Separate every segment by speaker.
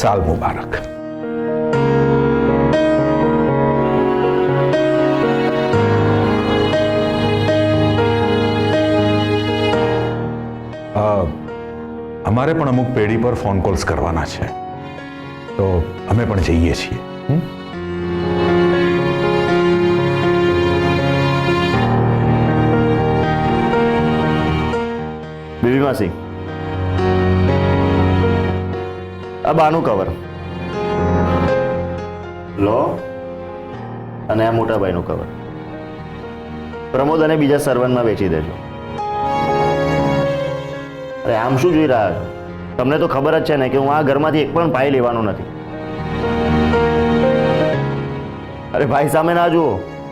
Speaker 1: साल मुबारक। અમારે પણ અમુક પેઢી પર ફોન કોલ્સ કરવાના છે, તો અમે પણ જઈએ છીએ.
Speaker 2: બેબી માસી, આ બાનું કવર લો અને આ મોટા ભાઈનું કવર પ્રમોદ અને બીજા સર્વનમાં વેચી દેજો. અરે આમ શું જોઈ રહ્યા છો? તમને તો ખબર જ છે ને કે હું આ ઘરમાંથી એક પણ પાઈ લેવાનો નથી. અરે ભાઈ સામે ના જુઓ,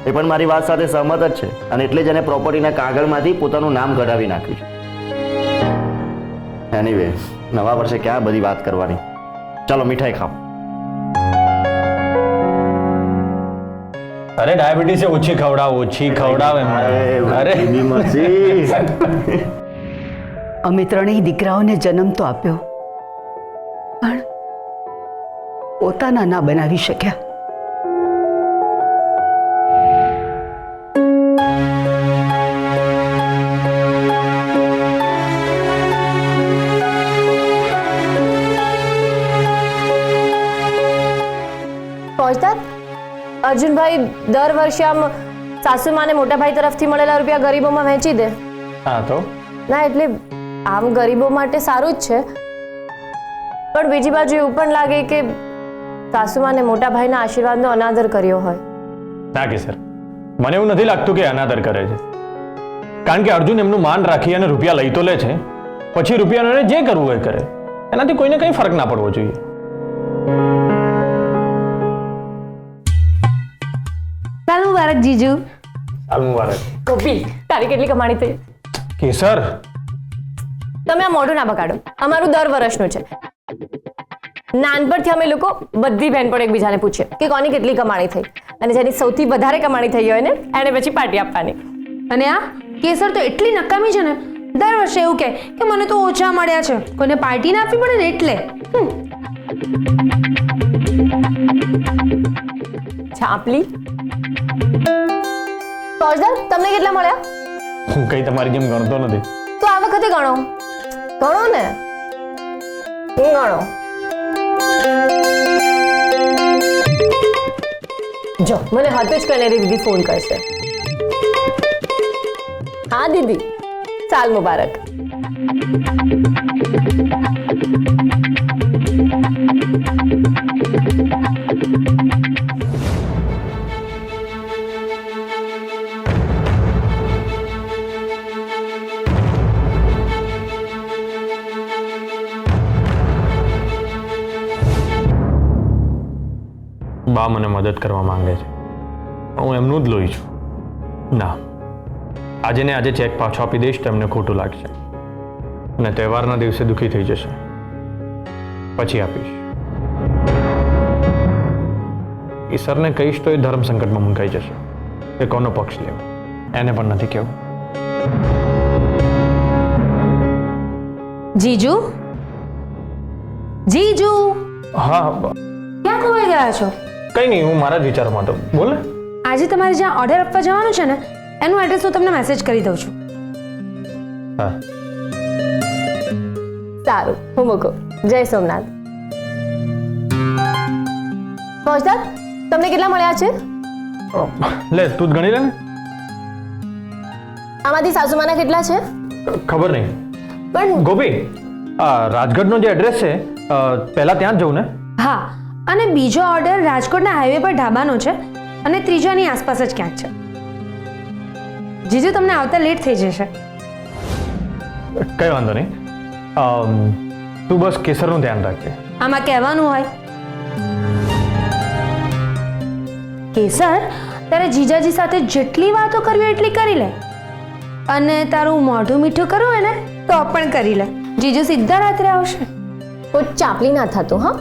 Speaker 2: એ પણ મારી વાત સાથે સહમત જ છે અને એટલે જ એને પ્રોપર્ટીના કાગળમાંથી પોતાનું નામ કઢાવી નાખ્યું છે. એનીવે, નવા વર્ષે ક્યાં બધી વાત કરવાની. ચાલો મીઠાઈ ખાઓ.
Speaker 3: અરે ડાયાબિટીસ ઓછી ખવડાવ એમને. અરે
Speaker 4: અમે ત્રણેય દીકરાઓને જન્મ તો આપ્યો, પણ પોતાના ના બનાવી શક્યા.
Speaker 5: પહોંચતા અર્જુનભાઈ દર વર્ષે આમ સાસુમાને મોટા ભાઈ તરફથી મળેલા રૂપિયા ગરીબોમાં વહેંચી દે.
Speaker 3: હા તો
Speaker 5: ના એટલે આમ ગરીબો માટે સારું જ છે, પણ બીજી બાજુ એવું પણ લાગે કે સાસુમાને મોટા ભાઈના આશીર્વાદનો અનાદર કર્યો હોય.
Speaker 3: ના કે સર, મને એવું નથી લાગતું કે અનાદર કરે છે, કારણ કે અર્જુન એમનું માન રાખી અને રૂપિયા લઈ તો લે છે, પછી રૂપિયાનો જે કરવું હોય કરે, એનાથી કોઈને કંઈ ફરક ના પડવો જોઈએ.
Speaker 6: સાલ મુબારક જીજુ.
Speaker 3: સાલ મુબારક.
Speaker 5: ગોપી, તારી કેટલી કમાણી થઈ?
Speaker 3: કેસર,
Speaker 5: તમે આ મોઢું ના બગાડો. અમારું દર વર્ષનું છે. નાનપણથી અમે લોકો બધી બહેનપણ એકબીજાને પૂછીએ કે કોની કેટલી કમાણી થઈ, અને જેની સૌથી વધારે કમાણી થઈ હોય ને એને પછી પાર્ટી આપવાની.
Speaker 6: અને આ કેસર તો એટલી નકામી છે ને, દર વર્ષે એવું કહે કે મને તો ઓછા મળ્યા છે, કોઈને પાર્ટી ના આપવી પડે ને એટલે.
Speaker 5: છાપલી. ફોજદાર, તમને કેટલા મળ્યા?
Speaker 3: હું કઈ તમારી જેમ ગણતો નથી.
Speaker 5: તો આ વખતે ગણો. ગણો ને. ગણો. જો મને હાથે જ કરીને દીદી ફોન કરશે. હા દીદી, સાલ મુબારક.
Speaker 3: બા મને મદદ કરવા માંગે છે, પણ હું એમનું જ લોહી છું. ના, આજે ને આજે ચેક પાછો આપી દઈશ તો એમને ખોટું લાગશે અને તહેવારના દિવસે દુઃખી થઈ જશે. પછી આપીશ. ઈશ્વરને કહીશ તો એ ધર્મ સંકટમાં મુકાઈ જશે. એ કોનો પક્ષ લેવો એને પણ નથી કહેવું.
Speaker 6: જીજુ, જીજુ,
Speaker 3: હા,
Speaker 6: ક્યાં ખોવાઈ ગયા છો?
Speaker 3: કઈ નહીં, હું મારા જ વિચારોમાં તો. બોલ ને.
Speaker 6: આજે તમારે જ્યાં ઓર્ડર આપવા જવાનું છે ને, એનું એડ્રેસ હું તમને મેસેજ કરી દઉં છું.
Speaker 3: હા,
Speaker 5: સારું, હું મૂકું. જય સોમનાથ. ફોજદાર, તમને કેટલા મળ્યા છે?
Speaker 3: લે તું જ ગણી લે ને.
Speaker 5: આમાંથી સાસુમાના કેટલા છે?
Speaker 3: ખબર નહીં,
Speaker 5: પણ
Speaker 3: ગોપી, રાજગઢનો જે એડ્રેસ છે પહેલા ત્યાં જ જવું ને?
Speaker 6: હા, અને બીજો ઓર્ડર રાજકોટના હાઈવે પર ઢાબાનો છે અને ત્રીજાની આસપાસ જ ક્યાંક છે. જીજુ તમને આવતા લેટ થઈ જશે.
Speaker 3: કઈ વાંધો નહીં, તું બસ કેસરનું ધ્યાન રાખજે.
Speaker 6: આમાં કહેવાનું હોય કેસર, તારે જીજાજી સાથે જેટલી વાતો કરવી હોય એટલી કરી લે, અને તારું મોઢું મીઠું કરવું હોય ને તો પણ કરી લે. જીજુ સીધા રાત્રે આવશે.
Speaker 5: કોઈ ચાપલી ના થતું. હા,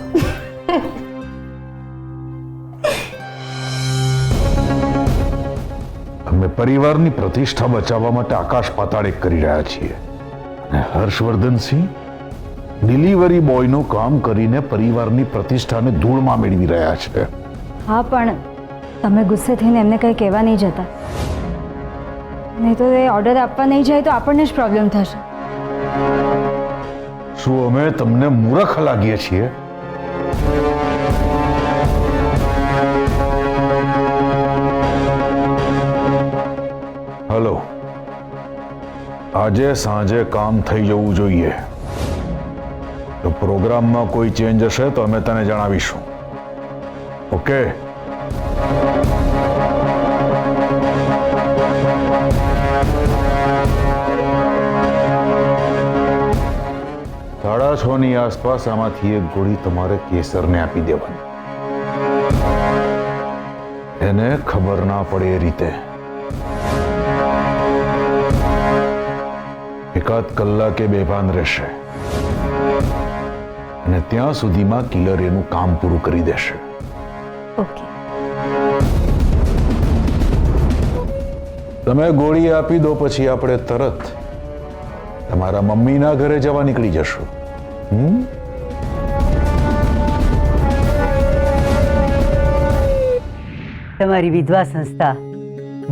Speaker 1: અમે પરિવારની પ્રતિષ્ઠા બચાવવા માટે આકાશ પાતાળ એક કરી રહ્યા છીએ અને હર્ષવર્ધનસિંહ ડિલિવરી બોયનું કામ કરીને પરિવારની પ્રતિષ્ઠાને ધૂળમાં મેળવી રહ્યા છે.
Speaker 7: હા, પણ તમે ગુસ્સે થઈને એમને કંઈ કહેવા નહીં જતા, નહીં તો એ ઓર્ડર આપવા નહીં જાય તો આપણને જ પ્રોબ્લેમ થશે.
Speaker 1: શું અમે તમને મૂર્ખ લાગીએ છીએ? હલો, આજે સાંજે કામ થઈ જવું જોઈએ. તો પ્રોગ્રામમાં કોઈ ચેન્જ હશે તો અમે તને જણાવીશું. ઓકે? 6:30 આસપાસ આમાંથી એક ગોળી તમારે કેસરને આપી દેવાની. એને ખબર ના પડે એ રીતે. એકાદ કલાકે બેભાન રહેશે અને ત્યાં સુધીમાં કિલર એનું કામ પૂરું કરી દેશે.
Speaker 7: ઓકે.
Speaker 1: તમે ગોળી આપી દો પછી આપણે તરત તમારા મમ્મીના ઘરે જવા નીકળી જશું.
Speaker 4: તમારી વિધવા સંસ્થા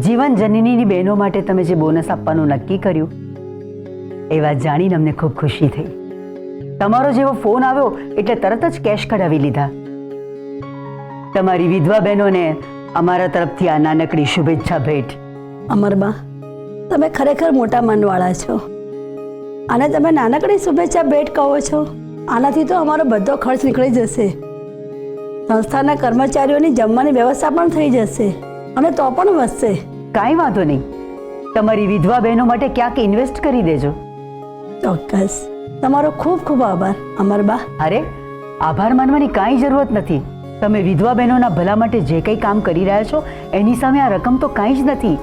Speaker 4: જીવન જનનીની બહેનો માટે તમે જે બોનસ આપવાનું નક્કી કર્યું એ વાત જાણીને અમને ખૂબ ખુશી થઈ. તમારો જેવો ફોન આવ્યો એટલે તરત જ કેશ કઢાવી લીધા. તમારી વિધવા બહેનોને અમારા તરફથી આ નાનકડી શુભેચ્છા ભેટ.
Speaker 8: અમરબા, તમે ખરેખર મોટા મનવાળા છો અને તમે નાનકડી શુભેચ્છા ભેટ કહો છો. આનાથી તો અમારો બધો ખર્ચ નીકળી જશે. સંસ્થાના કર્મચારીઓની જમવાની વ્યવસ્થા પણ થઈ જશે અને તો પણ વધશે.
Speaker 4: કાંઈ વાંધો નહીં, તમારી વિધવા બહેનો માટે ક્યાંક ઇન્વેસ્ટ કરી દેજો.
Speaker 8: ચોક્કસ. તમારો ખૂબ ખૂબ આભાર અમરબા.
Speaker 4: અરે, આભાર માનવાની કાંઈ જરૂરત નથી. તમે વિધવા બહેનોના ભલા માટે જે કંઈ કામ કરી રહ્યા છો એની સામે આ રકમ તો કાંઈ જ નથી.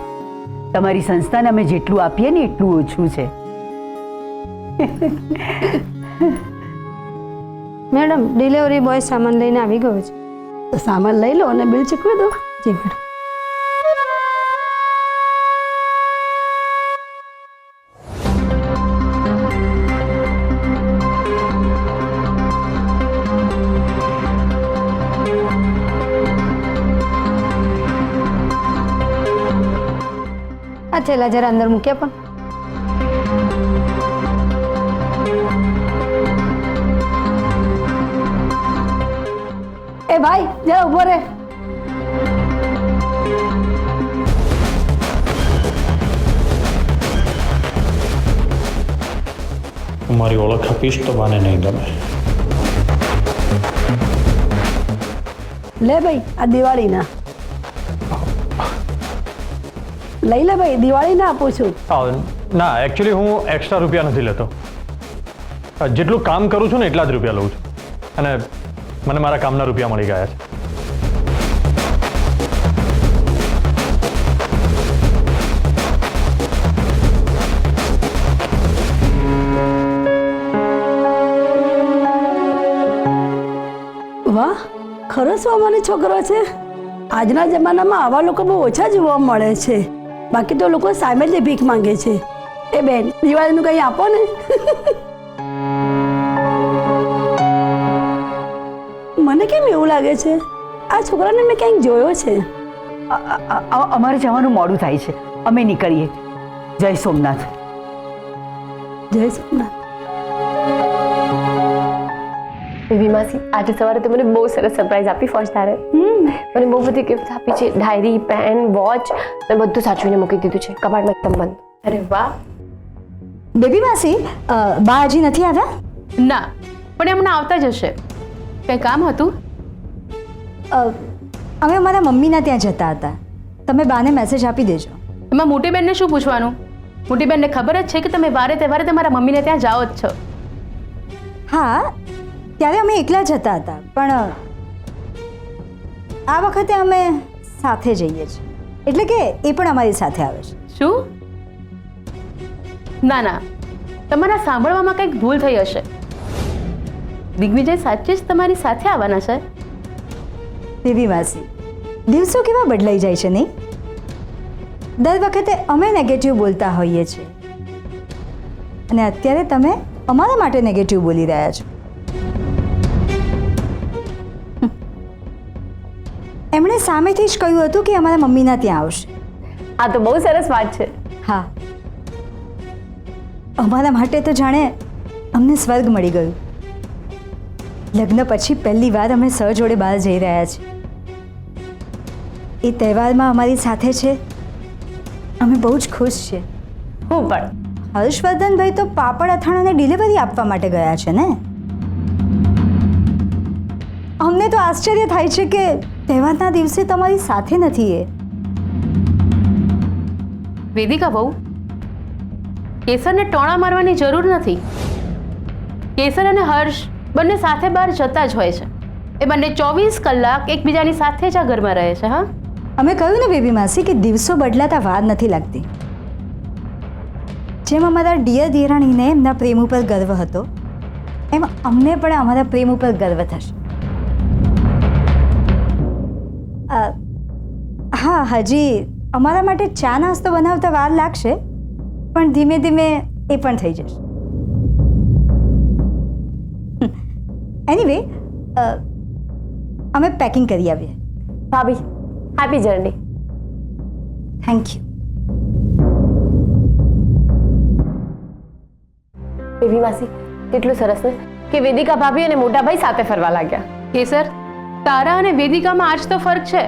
Speaker 4: તમારી સંસ્થાને અમે જેટલું આપીએ ને એટલું ઓછું છે.
Speaker 6: મેડમ, ડિલિવરી બોય સામાન લઈને આવી ગયો છે.
Speaker 8: તો સામાન લઈ લો અને બિલ ચૂકવી દો.
Speaker 6: જી મેડમ. આ થેલા જરા અંદર મૂક્યા પણ.
Speaker 8: એ ભાઈ, જરા ઉભો રહે.
Speaker 3: મારી ઓળખ આપીશ તો મને નહીં ગમે.
Speaker 8: લે ભાઈ, આ દિવાળીના લઈ લે ભાઈ, દિવાળીના આપું છું.
Speaker 3: ના, એકચ્યુઅલી હું એક્સ્ટ્રા રૂપિયા નથી લેતો. જેટલું કામ કરું છું ને એટલા જ રૂપિયા લઉં છું અને મને મારા કામના રૂપિયા મળી ગયા છે.
Speaker 8: વાહ, ખરો સ્વામાની છોકરો છે. આજના જમાનામાં આવા લોકો બહુ ઓછા જોવા મળે છે. બાકી તો લોકો સામે જ ભીખ માંગે છે. એ બેન, દિવાળીનું કંઈ આપો ને. મને કેમ એવું લાગે છે આ છોકરાને મેં ક્યાંક જોયો છે.
Speaker 4: અમારે જવાનું મોડું થાય છે, અમે નીકળીએ. જય સોમનાથ.
Speaker 8: જય સોમનાથ.
Speaker 5: બેબી માસી, આજે સવારે તો મને બહુ સરસ સરપ્રાઈઝ આપી ફોજદારે. મને બહુ બધી ગિફ્ટ આપી છે. ડાયરી, પેન, વોચ, મેં બધું સાચવીને મૂકી દીધું છે કબાટમાં એકદમ બંધ. અરે વાહ.
Speaker 7: બેબી માસી, બા હજી નથી આવ્યા?
Speaker 9: ના, પણ એમને આવતા જ હશે. કંઈ કામ હતું?
Speaker 7: અમે અમારા મમ્મીના ત્યાં જતા હતા. તમે બાને મેસેજ આપી દેજો.
Speaker 9: એમાં મોટી બેનને શું પૂછવાનું? મોટી બેનને ખબર જ છે કે તમે વારે તહેવારે તમારા મમ્મીને ત્યાં જાઓ જ છો.
Speaker 7: હા, ત્યારે અમે એકલા જતા હતા, પણ આ વખતે અમે સાથે જઈએ છીએ, એટલે કે એ પણ અમારી સાથે આવે છે.
Speaker 9: શું? ના ના, તમારા સાંભળવામાં કંઈક ભૂલ થઈ હશે. દિગ્વિજય સાચે જ તમારી સાથે આવવાના છે?
Speaker 7: બેબી માસી, દિવસો કેવા બદલાઈ જાય છે નહીં? દર વખતે અમે નેગેટિવ બોલતા હોઈએ છીએ અને અત્યારે તમે અમારા માટે નેગેટિવ બોલી રહ્યા છો. એમણે સામેથી જ કહ્યું હતું કે અમારા મમ્મીના ત્યાં આવશે.
Speaker 5: આ તો બહુ સરસ વાત છે.
Speaker 7: હા, અમારા માટે તો જાણે અમને સ્વર્ગ મળી ગયું. લગ્ન પછી પહેલી વાર અમે સર જોડે બહાર જઈ રહ્યા છીએ. એ તહેવારમાં અમારી સાથે છે. અમે બહુ જ ખુશ છીએ.
Speaker 5: હું પણ.
Speaker 7: હર્ષવર્ધનભાઈ તો પાપડ અથાણાને ડિલિવરી આપવા માટે ગયા છે ને. અમને તો આશ્ચર્ય થાય છે કે તહેવારના દિવસે તમારી સાથે નથી એ.
Speaker 9: વેદિકા બહુ કેસરને ટોણા મારવાની જરૂર નથી. કેસર અને હર્ષ બંને સાથે બહાર જતા જ હોય છે. એ બંને 24 કલાક એકબીજાની સાથે જ આ ઘરમાં રહે છે. હા,
Speaker 7: અમે કહ્યું ને બેબી માસી કે દિવસો બદલાતા વાર નથી લાગતી. જેમ અમારા ડિયર દિરાણીને એમના પ્રેમ ઉપર ગર્વ હતો, એમ અમને પણ અમારા પ્રેમ ઉપર ગર્વ થશે. હા, હજી અમારા માટે ચા નાસ્તો બનાવતા વાર લાગશે, પણ ધીમે ધીમે એ પણ થઈ જશે. એનીવે, અમે પેકિંગ કરી આવીએ.
Speaker 5: ભાભી, happy journey.
Speaker 7: Thank you.
Speaker 5: Baby માસી, કેટલું સરસ ને કે વેદિકા ભાભી અને મોટા ભાઈ સાથે ફરવા લાગ્યા.
Speaker 9: કેસર, તારા અને વેદિકામાં આજ તો ફરક છે.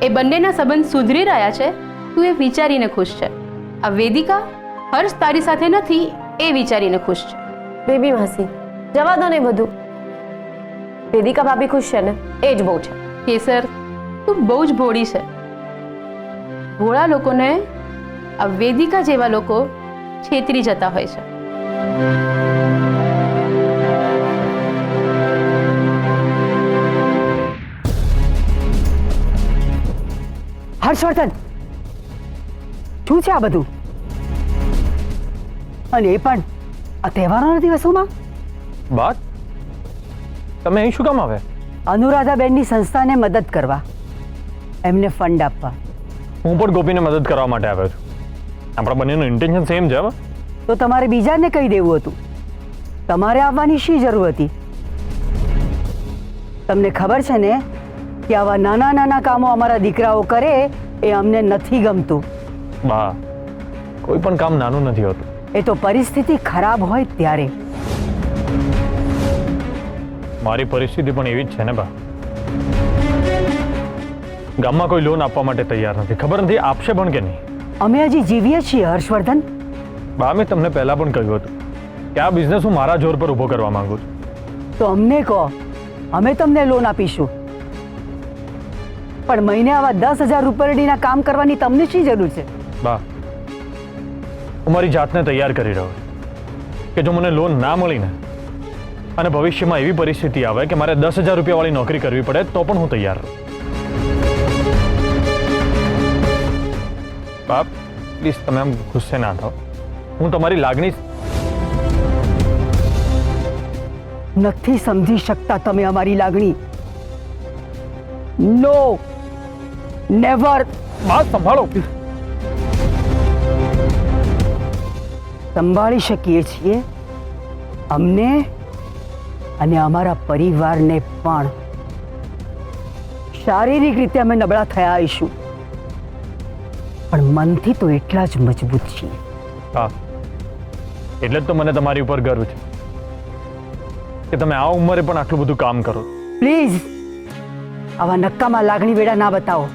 Speaker 9: એ બંનેના સંબંધ સુધરી રહ્યા છે, તું એ વિચારીને ખુશ છે. આ વેદિકા હર્ષ તારી સાથે નથી એ વિચારીને ખુશ છે.
Speaker 5: બેબી માસી, જવા દો ને બધું. વેદિકા ભાભી ખુશ છે ને, એ જ બહુ છે.
Speaker 9: કેસર, તું બહુ જ ભોળી છે. ભોળા લોકોને આ વેદિકા જેવા લોકો છેતરી જતા હોય છે.
Speaker 4: હર્ષવર્ધન, શું છે આ બધું? અને એ પણ આ તહેવારોના દિવસોમાં?
Speaker 3: બાત તમે અહીં શું કામ આવે?
Speaker 4: અનુરાધાબેનની સંસ્થાને મદદ કરવા, એમને ફંડ આપવા.
Speaker 3: હું પણ ગોપીને મદદ કરવા માટે આવ્યો છું. આપણા બંનેનું ઇન્ટેન્શન સેમ છે. હવે
Speaker 4: તો તમારે બીજાને કહી દેવું હતું. તમારે આવવાની શી જરૂર હતી? તમને ખબર છે ને કે આવા નાના નાના કામો અમારા દીકરાઓ કરે એ અમને નથી ગમતું.
Speaker 3: બા, કોઈ પણ કામ નાનું નથી હોતું.
Speaker 4: એ તો પરિસ્થિતિ ખરાબ હોય ત્યારે.
Speaker 3: મારી પરિસ્થિતિ પણ એવી જ છે ને બા. ગામમાં કોઈ લોન આપવા માટે તૈયાર નથી. ખબર નથી આપશે પણ કે નહીં.
Speaker 4: અમે હજી જીવીએ છીએ હર્ષવર્ધન.
Speaker 3: બા, મેં તમને પહેલા પણ કહ્યું હતું કે આ બિઝનેસ હું મારા જોર પર ઊભો કરવા માંગુ છું.
Speaker 4: તો અમને કહો, અમે તમને લોન આપીશું. પણ મહિને આવા 10,000 રૂપિયાના કામ કરવાની તમને શી જરૂર છે?
Speaker 3: બા, હું મારી જાતને તૈયાર કરી રહ્યો છું કે જો મને લોન ના મળી ને અને ભવિષ્યમાં એવી પરિસ્થિતિ આવે કે મારે 10,000 રૂપિયાવાળી નોકરી કરવી પડે તો પણ હું તૈયાર રહું. બાપ, પ્લીઝ તમે આમ ગુસ્સે ના થાઓ. હું તમારી લાગણી
Speaker 4: નથી સમજી શકતા તમે અમારી લાગણી. નો, નેવર.
Speaker 3: વાત સંભાળો.
Speaker 4: સંભાળી શકીએ છીએ અમને અને અમારા પરિવારને પણ. શારીરિક રીતે અમે નબળા થયા આવીશું, પણ મનથી તો એટલા જ મજબૂત છીએ.
Speaker 3: હા, એટલે જ તો મને તમારી ઉપર ગર્વ છે કે તમે આ ઉંમરે પણ આટલું બધું કામ કરો.
Speaker 4: પ્લીઝ આવા નક્કામાં લાગણી વેડા ના બતાવો.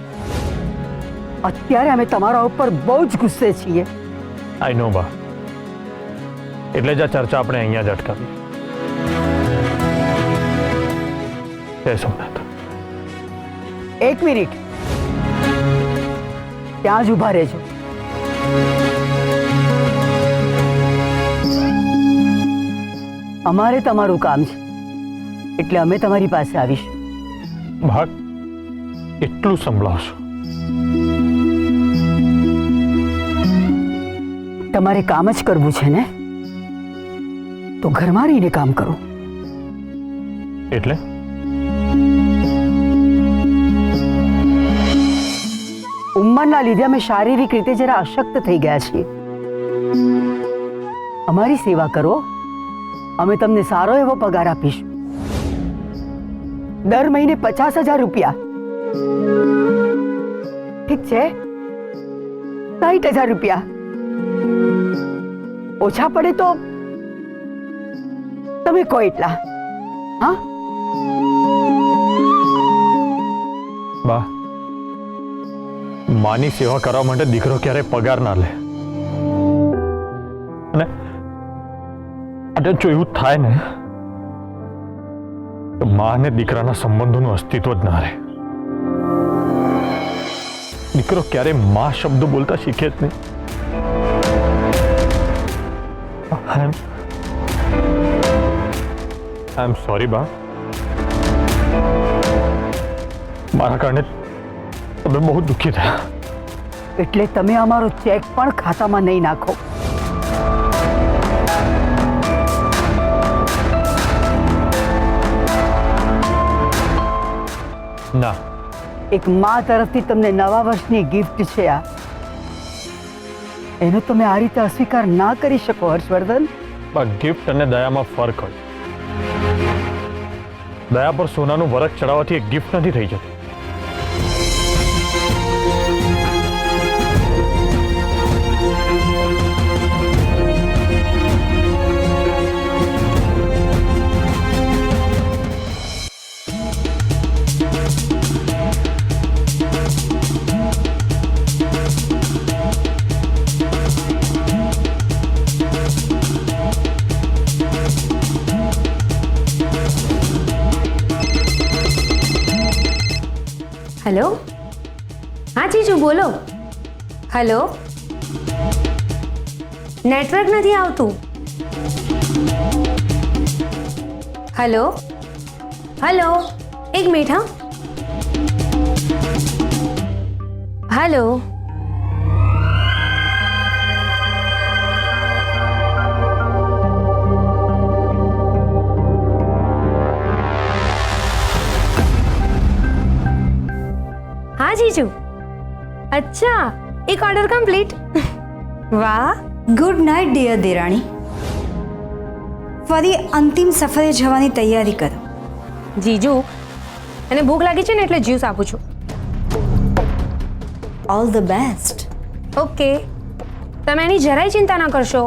Speaker 4: અત્યારે અમે તમારા ઉપર બહુ જ ગુસ્સે છીએ.
Speaker 3: આઈ નો બા, એટલે જ આ ચર્ચા આપણે અહીંયા જ અટકાવી. જય સોમનાથ.
Speaker 4: એક મિનિટ, ત્યાં જ ઊભા રહેજો. અમારે તમારું કામ છે એટલે અમે તમારી પાસે આવીશું.
Speaker 3: ભાગ એટલું સંભળાવશો?
Speaker 4: તમારે કામ જ કરવું છે ને, તો ઘરમાં રહીને કામ કરો.
Speaker 3: એટલે
Speaker 4: ઉંમરના લીધે અમે શારીરિક રીતે જરા અશક્ત થઈ ગયા છીએ. અમારી સેવા કરો, અમે તમને સારો એવો પગાર આપીશું. દર મહિને 50,000 રૂપિયા. ઠીક છે, 60,000 રૂપિયા. ઓછા પડે તો તમે કહો એટલા. હા,
Speaker 3: બા, માની સેવા કરવા માટે દીકરો ક્યારેય પગાર ના લે. અને આજે જો એવું થાય ને તો મા અને દીકરાના સંબંધોનું અસ્તિત્વ જ ના રહે. દીકરો ક્યારેય મા શબ્દ બોલતા શીખે જ નહીં. આઈ એમ સોરી બા, મારા કારણે તમે બહુ દુઃખી થયા.
Speaker 4: એટલે તમે અમારો ચેક પણ ખાતામાં નહીં નાખો.
Speaker 3: ના,
Speaker 4: એક મા તરફથી તમને નવા વર્ષની ગિફ્ટ છે આ. એનો તમે આ રીતે અસ્વીકાર ના કરી શકો હર્ષવર્ધન.
Speaker 3: ગિફ્ટ અને દયામાં ફરક હોય. દયા પર સોનાનું વરખ ચડાવવાથી એક ગિફ્ટ નથી થઈ જતી.
Speaker 6: હેલો, હા જીજુ બોલો. હેલો, નેટવર્ક નથી આવતું. હેલો હેલો, એક મિનિટ. હા, હેલો. હા જીજુ, અચ્છા, એક ઓર્ડર કમ્પ્લીટ. વાહ,
Speaker 7: ગુડ નાઇટ ડિયર દેરાણી. ફરી અંતિમ સફરે જવાની તૈયારી કરો.
Speaker 6: જીજુ, એને ભૂખ લાગી છે ને એટલે જ્યુસ આપું છું.
Speaker 7: All the best.
Speaker 6: ઓકે, તમે એની જરાય ચિંતા ના કરશો.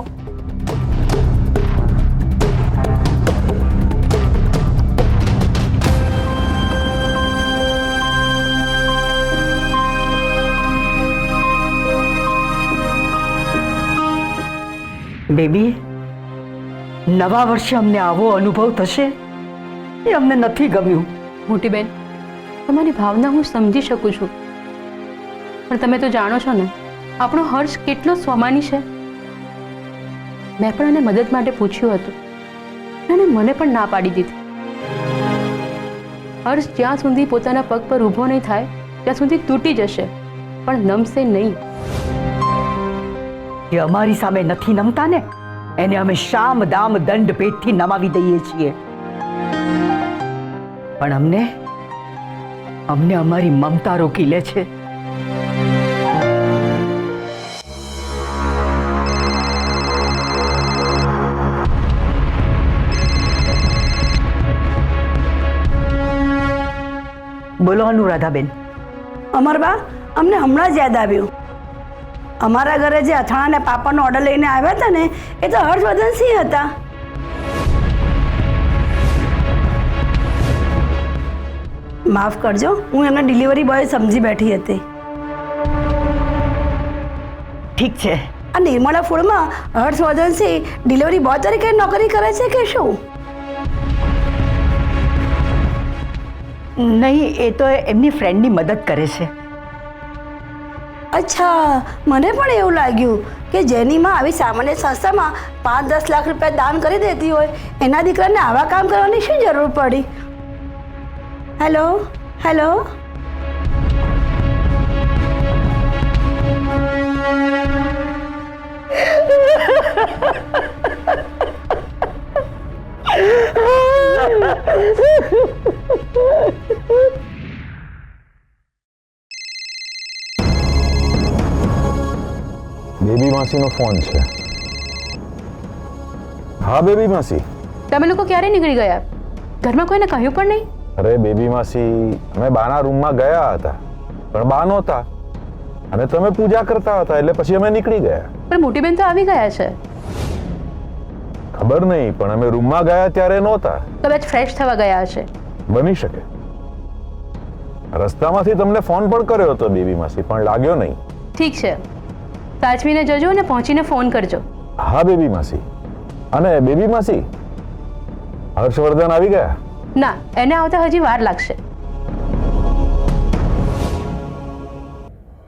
Speaker 4: બેબી, નવા વર્ષે અમને આવો અનુભવ થશે એ અમને નથી ગમ્યું.
Speaker 9: મોટી બેન, તમારી ભાવના હું સમજી શકું છું, પણ તમે તો જાણો છો ને આપણો હર્ષ કેટલો સ્વમાની છે. મેં પણ એને મદદ માટે પૂછ્યું હતું અને મને પણ ના પાડી દીધી. હર્ષ જ્યાં સુધી પોતાના પગ પર ઊભો નહીં થાય ત્યાં સુધી તૂટી જશે, પણ નમશે નહીં.
Speaker 4: એ અમારી સામે નથી નમતા ને, એને અમે શામ દામ દંડ ભેટથી નમાવી દઈએ છીએ. પણ અમને અમારી મમતા રોકી લે છે. બોલો અનુરાધાબેન.
Speaker 8: અમરબા, અમને હમણાં જ યાદ આવ્યું. અમારા ઘરે જે અથાણા અને પાપડનો ઓર્ડર લઈને આવ્યા હતા ને, એ તો હર્ષવર્ધનસિંહ હતા. માફ કરજો, હું એમના ડિલિવરી બોય સમજી બેઠી હતી.
Speaker 4: ઠીક છે.
Speaker 8: આ નિર્મળા ફૂડમાં હર્ષવર્ધનસિંહ ડિલિવરી બોય તરીકે નોકરી કરે છે કે શું?
Speaker 4: નહીં, એ તો એમની ફ્રેન્ડની મદદ કરે છે.
Speaker 8: અચ્છા, મને પણ એવું લાગ્યું કે જેની માં આવી સામાન્ય સંસ્થામાં 5-10 લાખ રૂપિયા દાન કરી દેતી હોય, એના દીકરાને આવા કામ કરવાની શું જરૂર પડી? હેલો હેલો,
Speaker 1: બેબી માસીનો ફોન છે. હા બેબી માસી.
Speaker 9: તમે લોકો ક્યારે નીકળી ગયા? ઘરમાં કોઈને કહ્યું પણ નહીં?
Speaker 1: અરે બેબી માસી, અમે બાના રૂમમાં ગયા હતા પણ બા નહોતા અને તમે પૂજા કરતા હતા એટલે પછી અમે નીકળી ગયા.
Speaker 9: પણ મોટી બેન તો આવી ગયા છે.
Speaker 1: ખબર નહીં, પણ અમે રૂમમાં ગયા ત્યારે નહોતા.
Speaker 9: કદાચ ફ્રેશ થવા ગયા હશે.
Speaker 1: બની શકે. રસ્તામાંથી તમને ફોન પણ કર્યો હતો બેબી માસી, પણ લાગ્યો નહીં.
Speaker 9: ઠીક છે, સાચવીને જજો અને પહોંચીને ફોન કરજો.
Speaker 1: હા બેબી માસી. અને બેબી માસી, હર્ષવર્ધન આવી ગયા?
Speaker 9: ના, એને આવતા હજી વાર લાગશે.